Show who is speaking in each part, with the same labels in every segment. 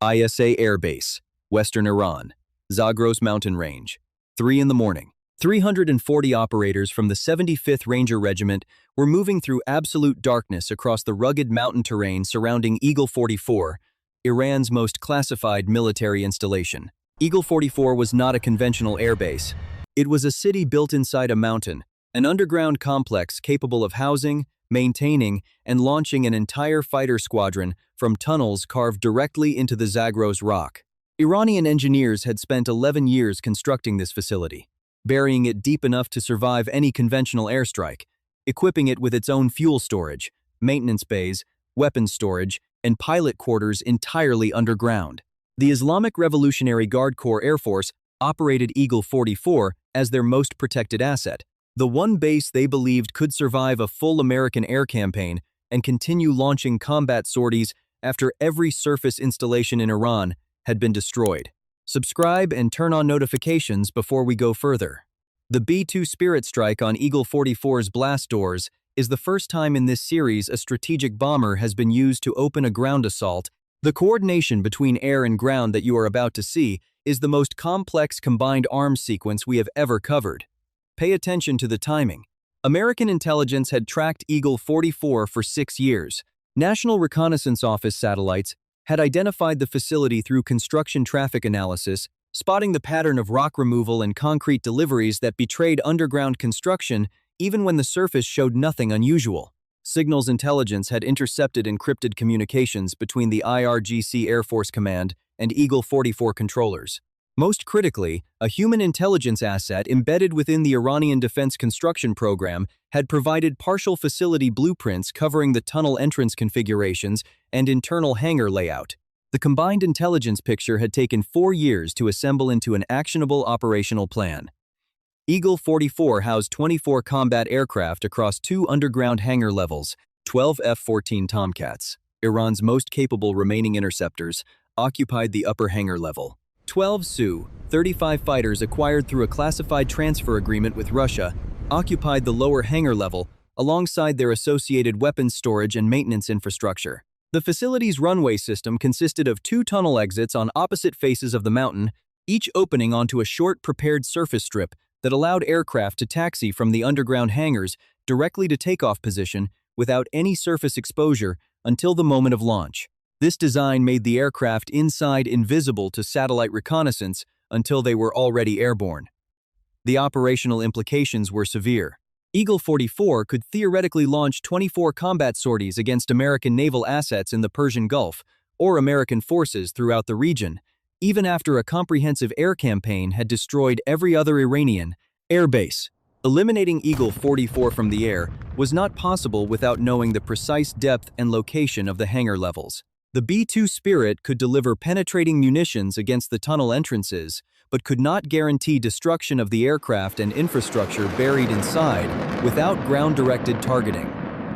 Speaker 1: ISA Air Base, Western Iran, Zagros Mountain Range. 3 in the morning. 340 operators from the 75th Ranger Regiment were moving through absolute darkness across the rugged mountain terrain surrounding Eagle 44, Iran's most classified military installation. Eagle 44 was not a conventional airbase. It was a city built inside a mountain, an underground complex capable of housing, maintaining, and launching an entire fighter squadron from tunnels carved directly into the Zagros rock. Iranian engineers had spent 11 years constructing this facility, burying it deep enough to survive any conventional airstrike, equipping it with its own fuel storage, maintenance bays, weapons storage, and pilot quarters entirely underground. The Islamic Revolutionary Guard Corps Air Force operated Eagle 44 as their most protected asset, the one base they believed could survive a full American air campaign and continue launching combat sorties after every surface installation in Iran had been destroyed. Subscribe and turn on notifications before we go further. The B-2 Spirit strike on Eagle 44's blast doors is the first time in this series a strategic bomber has been used to open a ground assault. The coordination between air and ground that you are about to see is the most complex combined arms sequence we have ever covered. Pay attention to the timing. American intelligence had tracked Eagle 44 for 6 years. National Reconnaissance Office satellites had identified the facility through construction traffic analysis, spotting the pattern of rock removal and concrete deliveries that betrayed underground construction even when the surface showed nothing unusual. Signals intelligence had intercepted encrypted communications between the IRGC Air Force Command and Eagle 44 controllers. Most critically, a human intelligence asset embedded within the Iranian defense construction program had provided partial facility blueprints covering the tunnel entrance configurations and internal hangar layout. The combined intelligence picture had taken 4 years to assemble into an actionable operational plan. Eagle 44 housed 24 combat aircraft across 2 underground hangar levels, 12 F-14 Tomcats, Iran's most capable remaining interceptors, occupied the upper hangar level. 12 Su-35 fighters acquired through a classified transfer agreement with Russia occupied the lower hangar level alongside their associated weapons storage and maintenance infrastructure. The facility's runway system consisted of 2 tunnel exits on opposite faces of the mountain, each opening onto a short prepared surface strip that allowed aircraft to taxi from the underground hangars directly to takeoff position without any surface exposure until the moment of launch. This design made the aircraft inside invisible to satellite reconnaissance until they were already airborne. The operational implications were severe. Eagle 44 could theoretically launch 24 combat sorties against American naval assets in the Persian Gulf or American forces throughout the region, even after a comprehensive air campaign had destroyed every other Iranian airbase. Eliminating Eagle 44 from the air was not possible without knowing the precise depth and location of the hangar levels. The B-2 Spirit could deliver penetrating munitions against the tunnel entrances, but could not guarantee destruction of the aircraft and infrastructure buried inside without ground-directed targeting.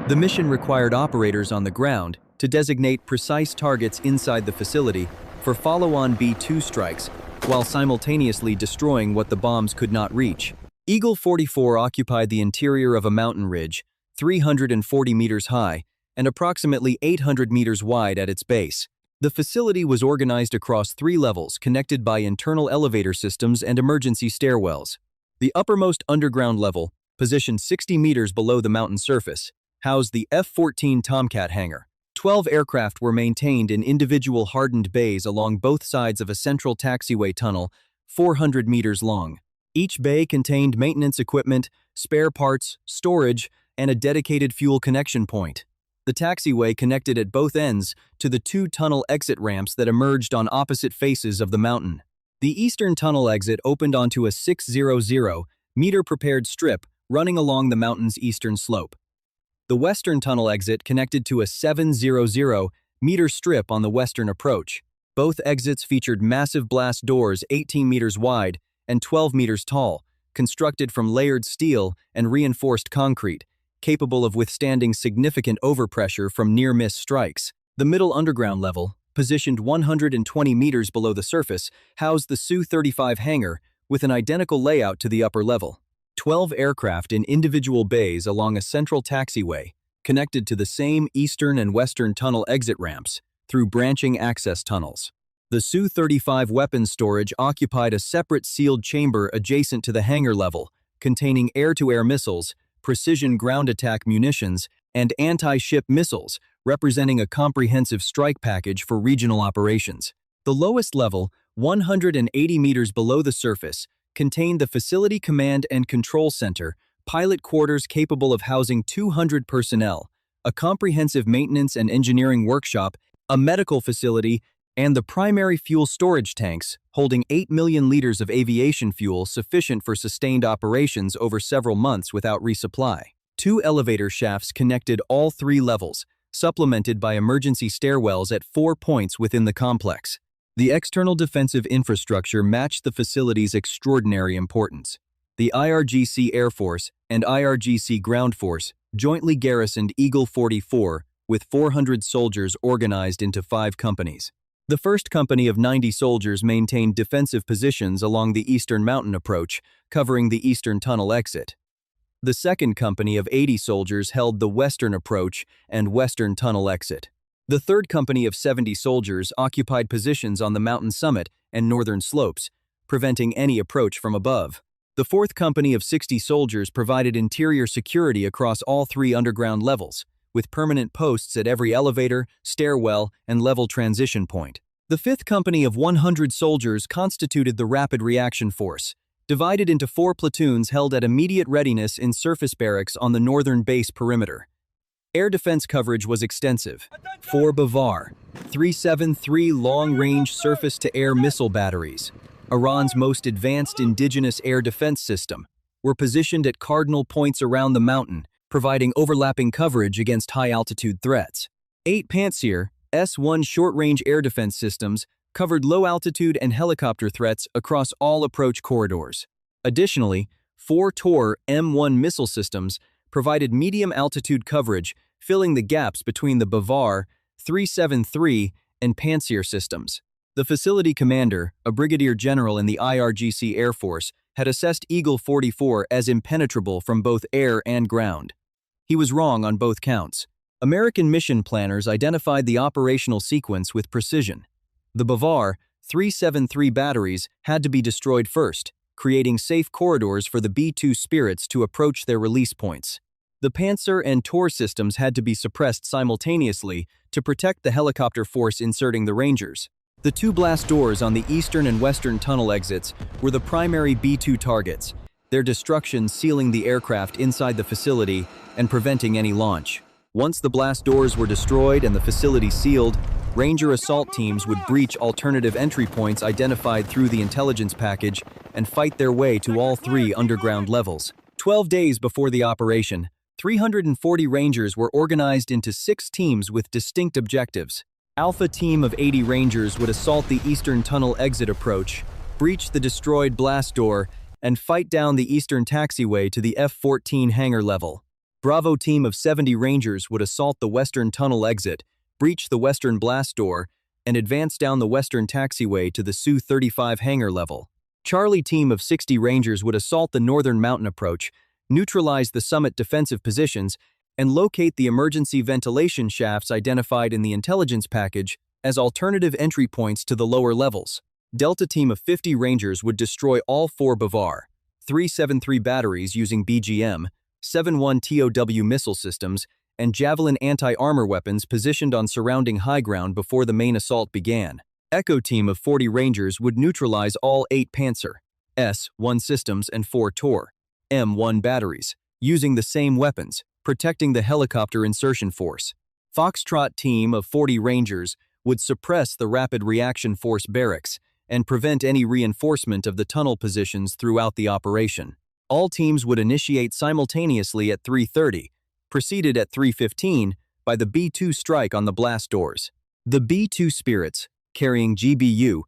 Speaker 1: The mission required operators on the ground to designate precise targets inside the facility for follow-on B-2 strikes, while simultaneously destroying what the bombs could not reach. Eagle 44 occupied the interior of a mountain ridge, 340 meters high, and approximately 800 meters wide at its base. The facility was organized across 3 levels connected by internal elevator systems and emergency stairwells. The uppermost underground level, positioned 60 meters below the mountain surface, housed the F-14 Tomcat hangar. 12 aircraft were maintained in individual hardened bays along both sides of a central taxiway tunnel, 400 meters long. Each bay contained maintenance equipment, spare parts, storage, and a dedicated fuel connection point. The taxiway connected at both ends to the 2 tunnel exit ramps that emerged on opposite faces of the mountain. The eastern tunnel exit opened onto a 600-meter prepared strip running along the mountain's eastern slope. The western tunnel exit connected to a 700-meter strip on the western approach. Both exits featured massive blast doors 18 meters wide and 12 meters tall, constructed from layered steel and reinforced concrete, capable of withstanding significant overpressure from near-miss strikes. The middle underground level, positioned 120 meters below the surface, housed the Su-35 hangar with an identical layout to the upper level. 12 aircraft in individual bays along a central taxiway, connected to the same eastern and western tunnel exit ramps through branching access tunnels. The Su-35 weapons storage occupied a separate sealed chamber adjacent to the hangar level, containing air-to-air missiles, precision ground attack munitions, and anti-ship missiles, representing a comprehensive strike package for regional operations. The lowest level, 180 meters below the surface, contained the Facility Command and Control Center, pilot quarters capable of housing 200 personnel, a comprehensive maintenance and engineering workshop, a medical facility, and the primary fuel storage tanks, holding 8 million liters of aviation fuel sufficient for sustained operations over several months without resupply. 2 elevator shafts connected all 3 levels, supplemented by emergency stairwells at 4 points within the complex. The external defensive infrastructure matched the facility's extraordinary importance. The IRGC Air Force and IRGC Ground Force jointly garrisoned Eagle 44 with 400 soldiers organized into 5 companies. The first company of 90 soldiers maintained defensive positions along the eastern mountain approach, covering the eastern tunnel exit. The second company of 80 soldiers held the western approach and western tunnel exit. The third company of 70 soldiers occupied positions on the mountain summit and northern slopes, preventing any approach from above. The fourth company of 60 soldiers provided interior security across all 3 underground levels, with permanent posts at every elevator, stairwell, and level transition point. The fifth company of 100 soldiers constituted the Rapid Reaction Force, divided into 4 platoons held at immediate readiness in surface barracks on the northern base perimeter. Air defense coverage was extensive. 4 Bavar, 373 long-range surface-to-air missile batteries, Iran's most advanced indigenous air defense system, were positioned at cardinal points around the mountain, providing overlapping coverage against high-altitude threats. 8 Pantsir S-1 short-range air defense systems covered low-altitude and helicopter threats across all approach corridors. Additionally, 4 Tor M1 missile systems provided medium-altitude coverage, filling the gaps between the Bavar, 373, and Pantsir systems. The facility commander, a brigadier general in the IRGC Air Force, had assessed Eagle 44 as impenetrable from both air and ground. He was wrong on both counts. American mission planners identified the operational sequence with precision. The Bavar 373 batteries had to be destroyed first, creating safe corridors for the B-2 Spirits to approach their release points. The Pantsir and Tor systems had to be suppressed simultaneously to protect the helicopter force inserting the Rangers. The 2 blast doors on the eastern and western tunnel exits were the primary B-2 targets, their destruction sealing the aircraft inside the facility and preventing any launch. Once the blast doors were destroyed and the facility sealed, Ranger assault teams would breach alternative entry points identified through the intelligence package and fight their way to all 3 underground levels. 12 days before the operation, 340 Rangers were organized into 6 teams with distinct objectives. Alpha team of 80 Rangers would assault the eastern tunnel exit approach, breach the destroyed blast door, and fight down the eastern taxiway to the F-14 hangar level. Bravo team of 70 Rangers would assault the western tunnel exit, breach the western blast door, and advance down the western taxiway to the Su-35 hangar level. Charlie team of 60 Rangers would assault the northern mountain approach, neutralize the summit defensive positions, and locate the emergency ventilation shafts identified in the intelligence package as alternative entry points to the lower levels. Delta team of 50 Rangers would destroy all 4 Bavar 373 batteries using BGM, 7-1 TOW missile systems, and Javelin anti-armor weapons positioned on surrounding high ground before the main assault began. Echo team of 40 Rangers would neutralize all 8 Pantsir S-1 systems and 4 Tor M1 batteries, using the same weapons, protecting the helicopter insertion force. Foxtrot team of 40 Rangers would suppress the Rapid Reaction Force barracks and prevent any reinforcement of the tunnel positions throughout the operation. All teams would initiate simultaneously at 3:30, preceded at 3:15 by the B-2 strike on the blast doors. The B-2 Spirits, carrying GBU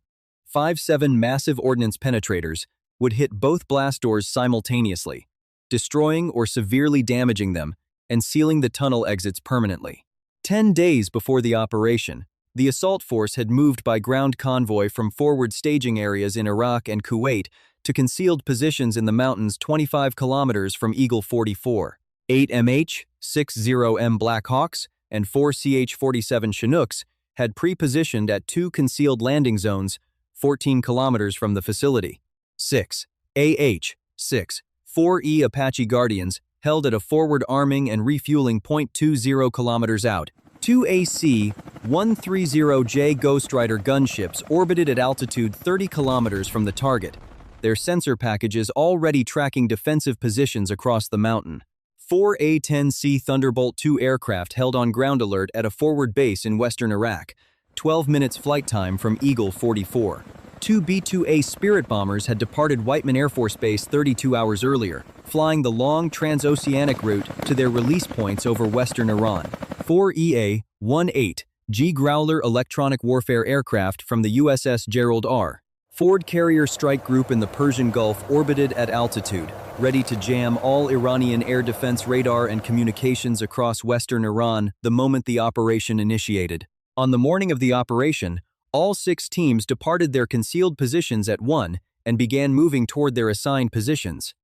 Speaker 1: 57 massive ordnance penetrators, would hit both blast doors simultaneously, destroying or severely damaging them and sealing the tunnel exits permanently. 10 days before the operation, the assault force had moved by ground convoy from forward staging areas in Iraq and Kuwait to concealed positions in the mountains 25 kilometers from Eagle 44. 8 MH, 60M Black Hawks, and 4 CH-47 Chinooks had pre-positioned at 2 concealed landing zones 14 kilometers from the facility. 6. AH-6 4E Apache Guardians held at a forward arming and refueling point 20 kilometers out. 2 AC-130J Ghost Rider gunships orbited at altitude 30 kilometers from the target, their sensor packages already tracking defensive positions across the mountain. 4 A-10C Thunderbolt II aircraft held on ground alert at a forward base in western Iraq, 12 minutes flight time from Eagle 44. 2 B-2A Spirit bombers had departed Whiteman Air Force Base 32 hours earlier, flying the long transoceanic route to their release points over western Iran. 4 EA-18G Growler electronic warfare aircraft from the USS Gerald R. Ford Carrier Strike Group in the Persian Gulf orbited at altitude, ready to jam all Iranian air defense radar and communications across western Iran the moment the operation initiated. On the morning of the operation, all 6 teams departed their concealed positions at 1 and began moving toward their assigned positions.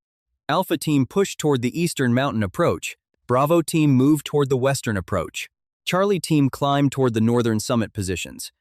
Speaker 1: Alpha Team pushed toward the eastern mountain approach. Bravo Team moved toward the western approach. Charlie Team climbed toward the northern summit positions.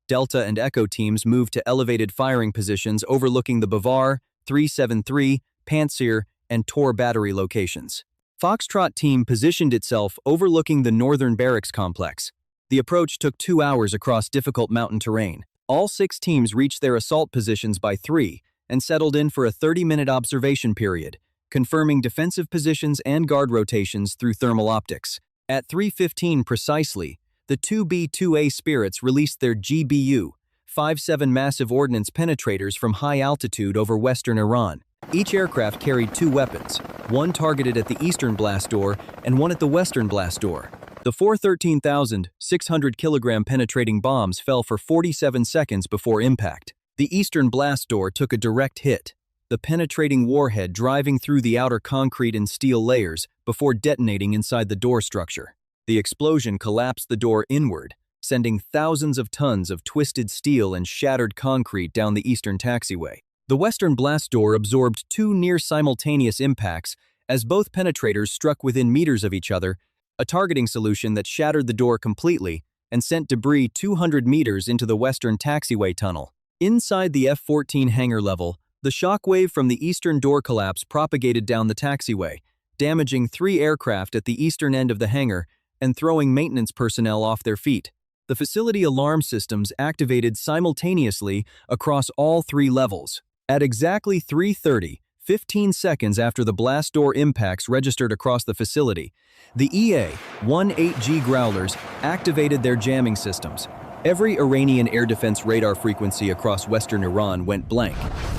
Speaker 1: Delta and Echo teams moved to elevated firing positions overlooking the Bavar, 373, Pantsir, and Tor battery locations. Foxtrot Team positioned itself overlooking the northern barracks complex. The approach took 2 hours across difficult mountain terrain. All 6 teams reached their assault positions by 3 and settled in for a 30-minute observation period, confirming defensive positions and guard rotations through thermal optics. At 3:15 precisely, the 2 B-2A Spirits released their GBU-57 massive ordnance penetrators from high altitude over western Iran. Each aircraft carried 2 weapons, one targeted at the eastern blast door and one at the western blast door. The 4 13,600-kilogram penetrating bombs fell for 47 seconds before impact. The eastern blast door took a direct hit, the penetrating warhead driving through the outer concrete and steel layers before detonating inside the door structure. The explosion collapsed the door inward, sending thousands of tons of twisted steel and shattered concrete down the eastern taxiway. The western blast door absorbed 2 near-simultaneous impacts as both penetrators struck within meters of each other, a targeting solution that shattered the door completely and sent debris 200 meters into the western taxiway tunnel. Inside the F-14 hangar level, the shockwave from the eastern door collapse propagated down the taxiway, damaging 3 aircraft at the eastern end of the hangar and throwing maintenance personnel off their feet. The facility alarm systems activated simultaneously across all 3 levels. At exactly 3:30, 15 seconds after the blast door impacts registered across the facility, the EA-18G Growlers activated their jamming systems. Every Iranian air defense radar frequency across western Iran went blank.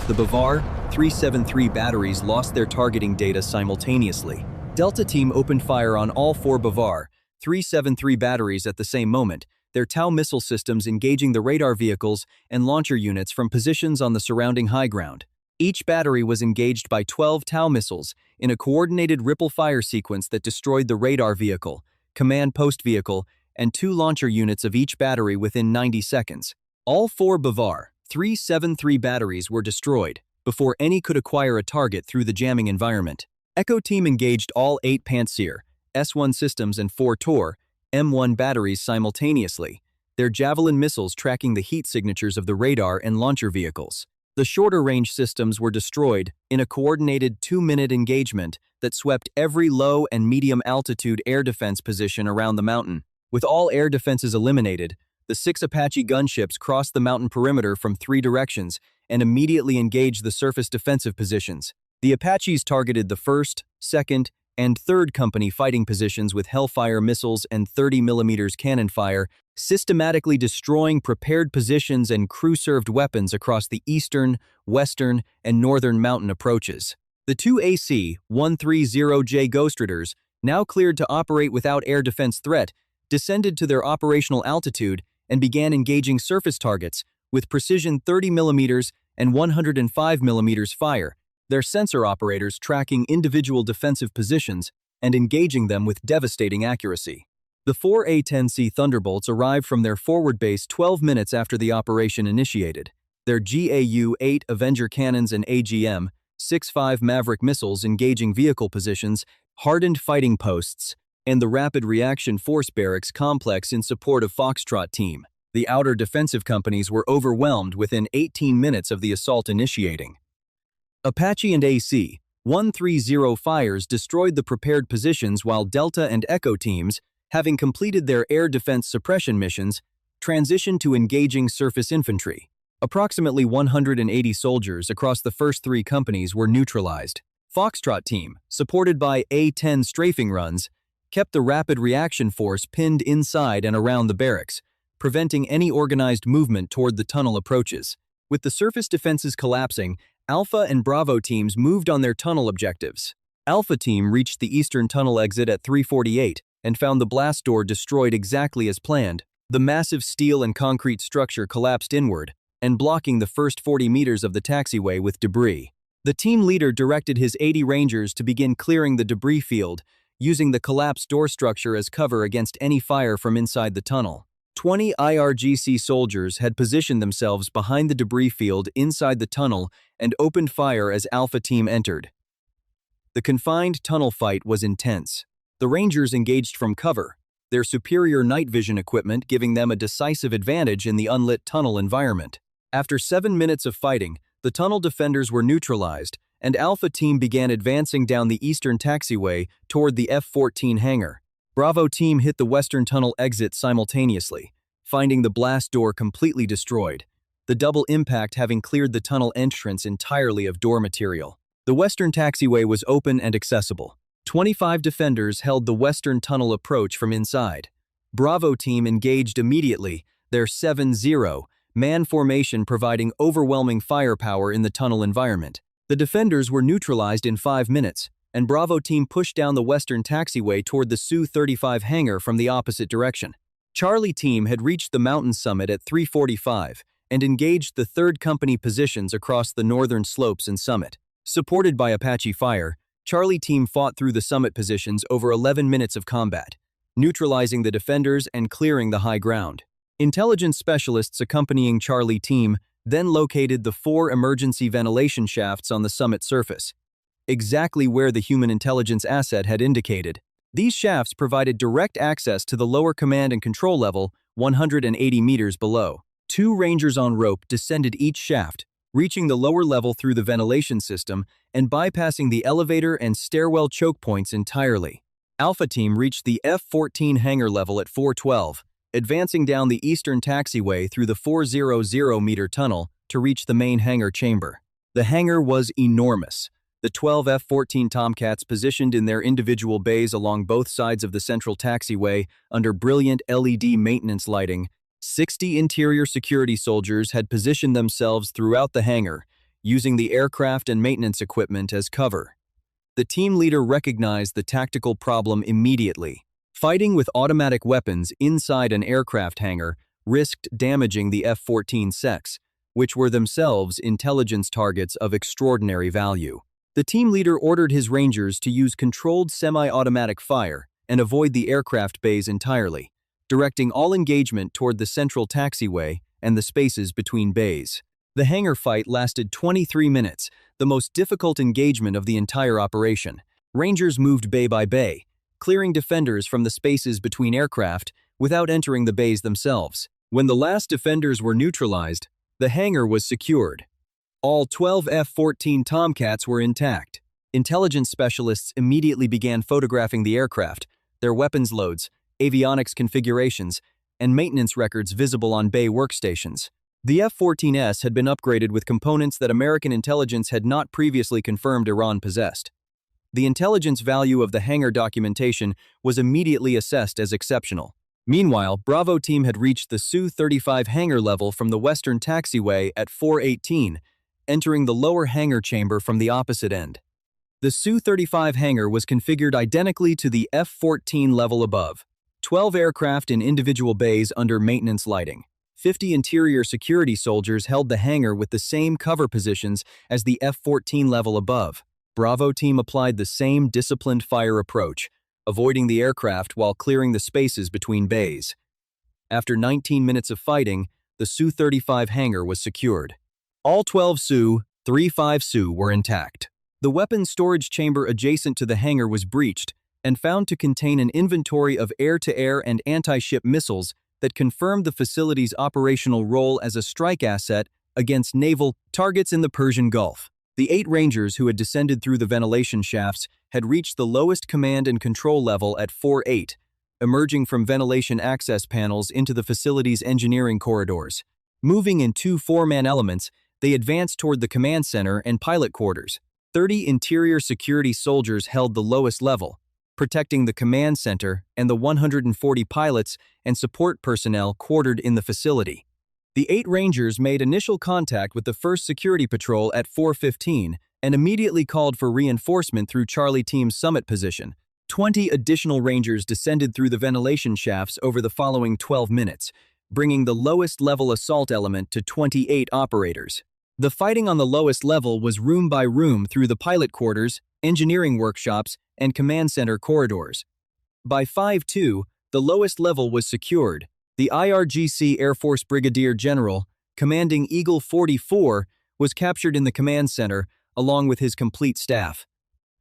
Speaker 1: The Bavar 373 batteries lost their targeting data simultaneously. Delta Team opened fire on all 4 Bavar 373 batteries at the same moment, their Tau missile systems engaging the radar vehicles and launcher units from positions on the surrounding high ground. Each battery was engaged by 12 Tau missiles in a coordinated ripple fire sequence that destroyed the radar vehicle, command post vehicle, and 2 launcher units of each battery within 90 seconds. All 4 Bavar 373 batteries were destroyed before any could acquire a target through the jamming environment. Echo Team engaged all 8 Pantsir, S-1 systems and 4 Tor, M1 batteries simultaneously, their Javelin missiles tracking the heat signatures of the radar and launcher vehicles. The shorter-range systems were destroyed in a coordinated 2-minute engagement that swept every low and medium-altitude air defense position around the mountain. With all air defenses eliminated, the 6 Apache gunships crossed the mountain perimeter from 3 directions and immediately engaged the surface defensive positions. The Apaches targeted the 1st, 2nd, and 3rd Company fighting positions with Hellfire missiles and 30mm cannon fire, systematically destroying prepared positions and crew-served weapons across the eastern, western, and northern mountain approaches. The 2 AC-130J Ghost Riders, now cleared to operate without air defense threat, descended to their operational altitude and began engaging surface targets with precision 30mm and 105mm fire, their sensor operators tracking individual defensive positions and engaging them with devastating accuracy. The 4 A-10C Thunderbolts arrived from their forward base 12 minutes after the operation initiated. Their GAU-8 Avenger cannons and AGM-65 Maverick missiles engaging vehicle positions, hardened fighting posts, and the Rapid Reaction Force Barracks complex in support of Foxtrot Team. The outer defensive companies were overwhelmed within 18 minutes of the assault initiating. Apache and AC-130 fires destroyed the prepared positions while Delta and Echo teams, having completed their air defense suppression missions, transitioned to engaging surface infantry. Approximately 180 soldiers across the first three companies were neutralized. Foxtrot team, supported by A-10 strafing runs, kept the rapid reaction force pinned inside and around the barracks, preventing any organized movement toward the tunnel approaches. With the surface defenses collapsing, Alpha and Bravo teams moved on their tunnel objectives. Alpha team reached the eastern tunnel exit at 3:48 and found the blast door destroyed exactly as planned. The massive steel and concrete structure collapsed inward and blocking the first 40 meters of the taxiway with debris. The team leader directed his 80 Rangers to begin clearing the debris field, using the collapsed door structure as cover against any fire from inside the tunnel. 20 IRGC soldiers had positioned themselves behind the debris field inside the tunnel and opened fire as Alpha team entered. The confined tunnel fight was intense. The Rangers engaged from cover, their superior night vision equipment giving them a decisive advantage in the unlit tunnel environment. After 7 minutes of fighting, the tunnel defenders were neutralized, and Alpha team began advancing down the eastern taxiway toward the F-14 hangar. Bravo team hit the western tunnel exit simultaneously, finding the blast door completely destroyed, the double impact having cleared the tunnel entrance entirely of door material. The western taxiway was open and accessible. 25 defenders held the western tunnel approach from inside. Bravo team engaged immediately, their 7-0 man formation providing overwhelming firepower in the tunnel environment. The defenders were neutralized in 5 minutes, and Bravo team pushed down the western taxiway toward the Su-35 hangar from the opposite direction. Charlie team had reached the mountain summit at 3:45 and engaged the 3rd Company positions across the northern slopes and summit. Supported by Apache fire, Charlie team fought through the summit positions over 11 minutes of combat, neutralizing the defenders and clearing the high ground. Intelligence specialists accompanying Charlie team then located the 4 emergency ventilation shafts on the summit surface, exactly where the human intelligence asset had indicated. These shafts provided direct access to the lower command and control level 180 meters below. 2 Rangers on rope descended each shaft, reaching the lower level through the ventilation system and bypassing the elevator and stairwell choke points entirely. Alpha team reached the F-14 hangar level at 4:12, advancing down the eastern taxiway through the 400-meter tunnel to reach the main hangar chamber. The hangar was enormous. The 12 F-14 Tomcats positioned in their individual bays along both sides of the central taxiway under brilliant LED maintenance lighting. 60 interior security soldiers had positioned themselves throughout the hangar, using the aircraft and maintenance equipment as cover. The team leader recognized the tactical problem immediately. Fighting with automatic weapons inside an aircraft hangar risked damaging the F-14 secs, which were themselves intelligence targets of extraordinary value. The team leader ordered his Rangers to use controlled semi-automatic fire and avoid the aircraft bays entirely, directing all engagement toward the central taxiway and the spaces between bays. The hangar fight lasted 23 minutes, the most difficult engagement of the entire operation. Rangers moved bay by bay, clearing defenders from the spaces between aircraft without entering the bays themselves. When the last defenders were neutralized, the hangar was secured. All 12 F-14 Tomcats were intact. Intelligence specialists immediately began photographing the aircraft, their weapons loads, avionics configurations, and maintenance records visible on bay workstations. The F-14S had been upgraded with components that American intelligence had not previously confirmed Iran possessed. The intelligence value of the hangar documentation was immediately assessed as exceptional. Meanwhile, Bravo team had reached the Su-35 hangar level from the western taxiway at 4:18, entering the lower hangar chamber from the opposite end. The Su-35 hangar was configured identically to the F-14 level above. 12 aircraft in individual bays under maintenance lighting. 50 interior security soldiers held the hangar with the same cover positions as the F-14 level above. Bravo team applied the same disciplined fire approach, avoiding the aircraft while clearing the spaces between bays. After 19 minutes of fighting, the Su-35 hangar was secured. All 12 Su-35 were intact. The weapons storage chamber adjacent to the hangar was breached and found to contain an inventory of air-to-air and anti-ship missiles that confirmed the facility's operational role as a strike asset against naval targets in the Persian Gulf. The 8 Rangers who had descended through the ventilation shafts had reached the lowest command and control level at 4-8, emerging from ventilation access panels into the facility's engineering corridors. Moving in 2 4-man elements, they advanced toward the command center and pilot quarters. 30 interior security soldiers held the lowest level, protecting the command center and the 140 pilots and support personnel quartered in the facility. The 8 Rangers made initial contact with the 1st Security Patrol at 4:15 and immediately called for reinforcement through Charlie Team's summit position. 20 additional Rangers descended through the ventilation shafts over the following 12 minutes, bringing the lowest level assault element to 28 operators. The fighting on the lowest level was room by room through the pilot quarters, engineering workshops, and command center corridors. By 5-2, the lowest level was secured. The IRGC Air Force Brigadier General, commanding Eagle 44, was captured in the command center, along with his complete staff.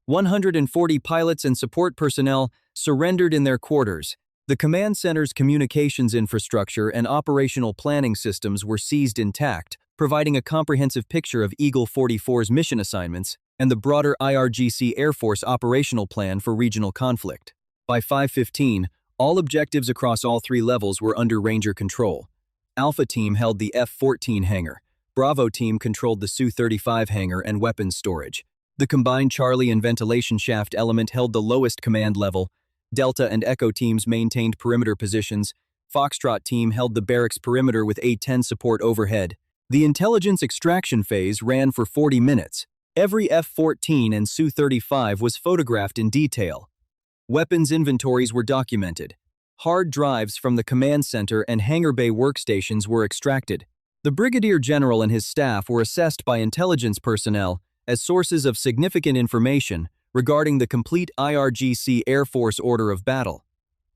Speaker 1: 140 pilots and support personnel surrendered in their quarters. The command center's communications infrastructure and operational planning systems were seized intact, providing a comprehensive picture of Eagle 44's mission assignments and the broader IRGC Air Force operational plan for regional conflict. By 5:15, all objectives across all 3 levels were under Ranger control. Alpha Team held the F-14 hangar. Bravo Team controlled the Su-35 hangar and weapons storage. The combined Charlie and ventilation shaft element held the lowest command level. Delta and Echo teams maintained perimeter positions. Foxtrot Team held the barracks perimeter with A-10 support overhead. The intelligence extraction phase ran for 40 minutes. Every F-14 and Su-35 was photographed in detail. Weapons inventories were documented. Hard drives from the command center and hangar bay workstations were extracted. The Brigadier General and his staff were assessed by intelligence personnel as sources of significant information regarding the complete IRGC Air Force order of battle.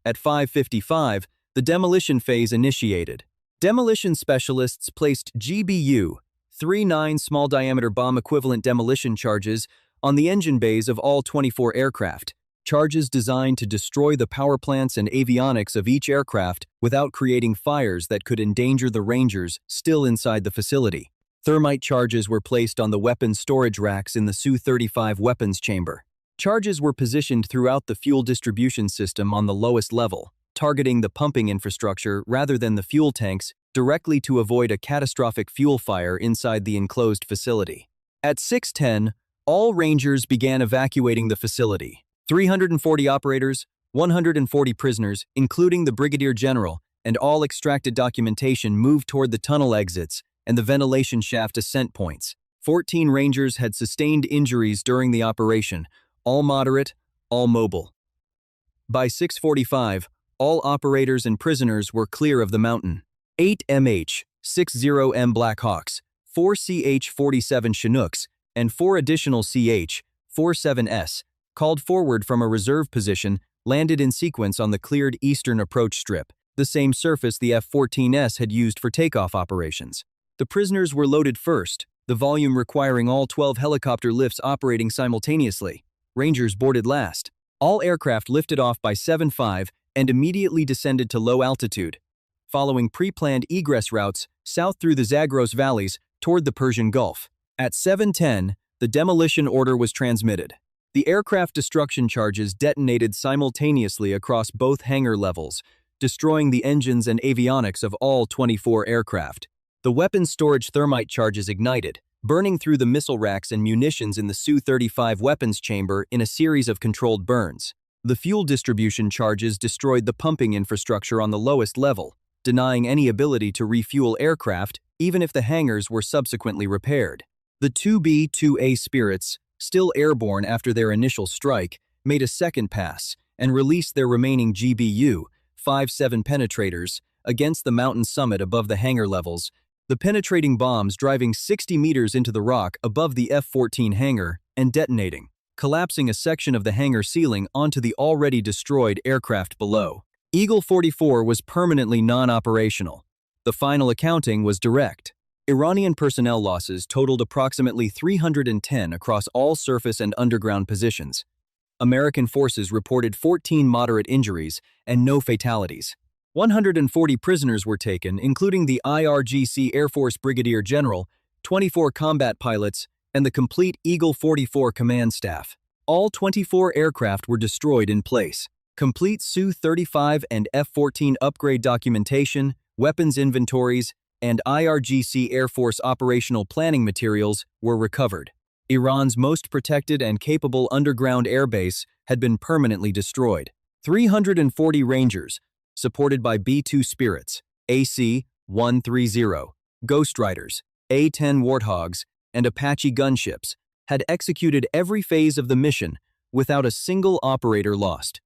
Speaker 1: At 5:55, the demolition phase initiated. Demolition specialists placed GBU, 3-9 small-diameter bomb-equivalent demolition charges on the engine bays of all 24 aircraft. Charges designed to destroy the power plants and avionics of each aircraft without creating fires that could endanger the Rangers still inside the facility. Thermite charges were placed on the weapons storage racks in the Su-35 weapons chamber. Charges were positioned throughout the fuel distribution system on the lowest level, targeting the pumping infrastructure rather than the fuel tanks directly to avoid a catastrophic fuel fire inside the enclosed facility. At 6:10, all Rangers began evacuating the facility. 340 operators, 140 prisoners, including the Brigadier General, and all extracted documentation moved toward the tunnel exits and the ventilation shaft ascent points. 14 Rangers had sustained injuries during the operation, all moderate, all mobile. By 6:45, all operators and prisoners were clear of the mountain. 8 MH-60M Black Hawks, 4 CH-47 Chinooks, and 4 additional CH-47S, called forward from a reserve position, landed in sequence on the cleared eastern approach strip, the same surface the F-14S had used for takeoff operations. The prisoners were loaded first, the volume requiring all 12 helicopter lifts operating simultaneously. Rangers boarded last. All aircraft lifted off by 7:05 and immediately descended to low altitude, following pre-planned egress routes south through the Zagros valleys toward the Persian Gulf. At 7:10, the demolition order was transmitted. The aircraft destruction charges detonated simultaneously across both hangar levels, destroying the engines and avionics of all 24 aircraft. The weapons storage thermite charges ignited, burning through the missile racks and munitions in the Su-35 weapons chamber in a series of controlled burns. The fuel distribution charges destroyed the pumping infrastructure on the lowest level, denying any ability to refuel aircraft even if the hangars were subsequently repaired. The 2 B-2A Spirits, still airborne after their initial strike, made a second pass and released their remaining GBU, 5-7 penetrators, against the mountain summit above the hangar levels, the penetrating bombs driving 60 meters into the rock above the F-14 hangar and detonating, collapsing a section of the hangar ceiling onto the already destroyed aircraft below. Eagle 44 was permanently non-operational. The final accounting was direct. Iranian personnel losses totaled approximately 310 across all surface and underground positions. American forces reported 14 moderate injuries and no fatalities. 140 prisoners were taken, including the IRGC Air Force Brigadier General, 24 combat pilots, and the complete Eagle 44 command staff. All 24 aircraft were destroyed in place. Complete Su-35 and F-14 upgrade documentation, weapons inventories, and IRGC Air Force operational planning materials were recovered. Iran's most protected and capable underground airbase had been permanently destroyed. 340 Rangers, supported by B-2 Spirits, AC-130, Ghost Riders, A-10 Warthogs, and Apache gunships, had executed every phase of the mission without a single operator lost.